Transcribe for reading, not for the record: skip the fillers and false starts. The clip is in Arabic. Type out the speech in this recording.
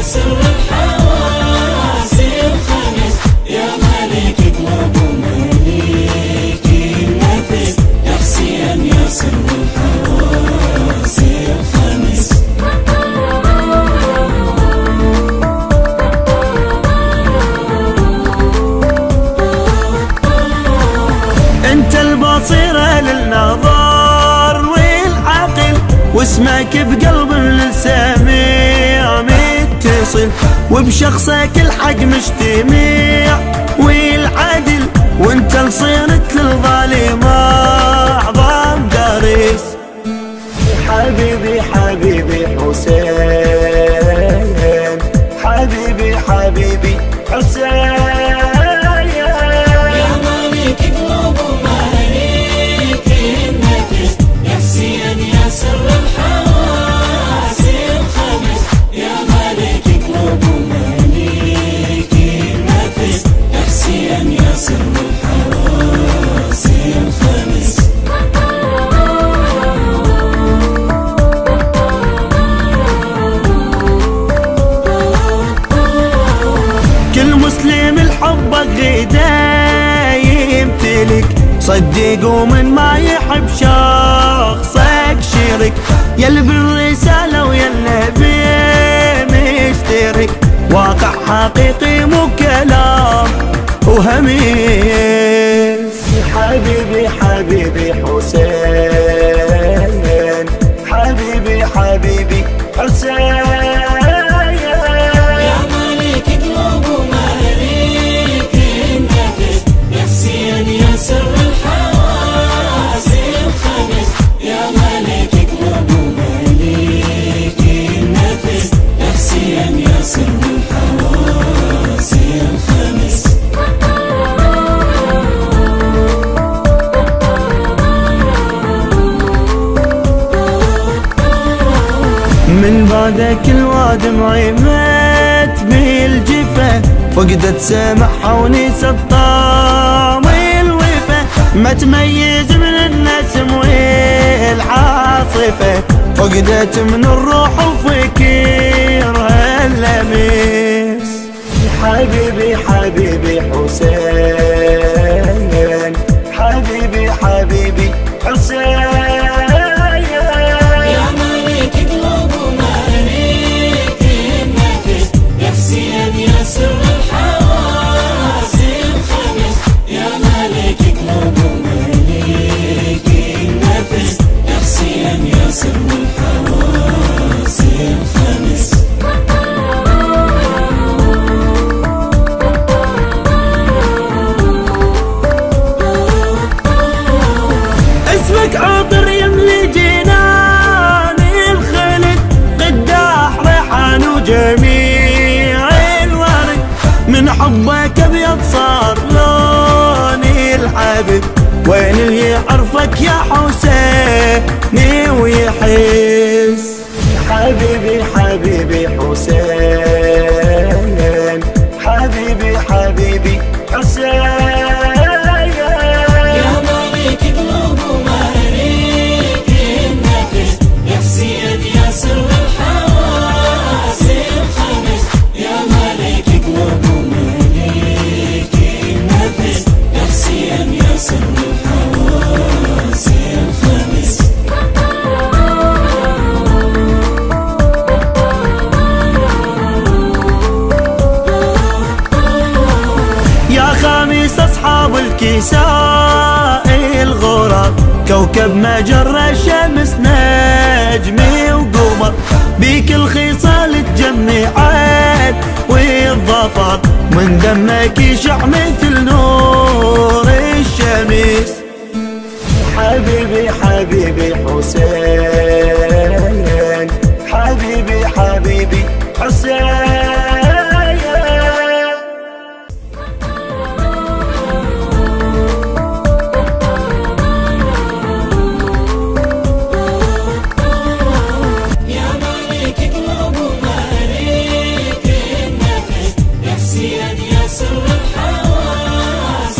سر الحواس الخمس، يا ملك قلوب ومليك النفس، نفسيا يا سر الحواس الخمس. انت البصيرة للنظر والعقل، واسمك بقلب للسميع متصل، وبشخصك الحق مجتمع والعدل، وانت لصيرت للظالم اعظم دارس. حبيبي حبيبي حسين، حبيبي حبيبي حسين، سر الحواس الخمس، يا ملك قلوب ومليك النفس، نفسيا يا سر الحواس الخمس. كل مسلم الحبك غدا يمتلك، صدق ومن ما يحب شخصك شرك، يل بالرسالة ويا النبي مشترك، واقع حقيقي مو كلام وهميس. حبيبي حبيبي حسين، حبيبي حبيبي حسين، سر الحواس الخمس، يا ملك قلوب ومليك النفس، نفسيا يا سر الحواس الخمس. من بعدك الوادم عيمت بالجفة، فقدت سمعها ونسى الطعم، ما تميز من النسم والعاصفة، فقدت من الروح وفكرها اللمس. حبيبي حبيبي حسين، حبيبي حبيبي حسين، يا ملك قلوب ومليك النفس، نفسيا يا سر الحواس الخمس، يا ملك قلوب ومليك النفس، نفسيا يا سر الحواس الخمس. اسمك عطر يملي جنان الخلد، قداح ريحان وجميع الورد، من حبك ابيض صار لوني الحبيب، وين اللي يعرفك يا حسيني ويحس. حبيبي حبيبي حسين، حبيبي حبيبي حسين، يا ملك قلوب ومليك النفس، نفسيا يا سر الحواس الخمس، يا ملك قلوب ومليك النفس، نفسيا يا سر الحواس الخمس. يا خامس أصحاب الكساء الغراب، كوكب مجرة شمس نجمي وقمر، بيك الخصال تجمعت والظفر، من دمك يشع مثل نور الشمس. حبيبي حبيبي حسين، حبيبي حبيبي حسين. سر الحواس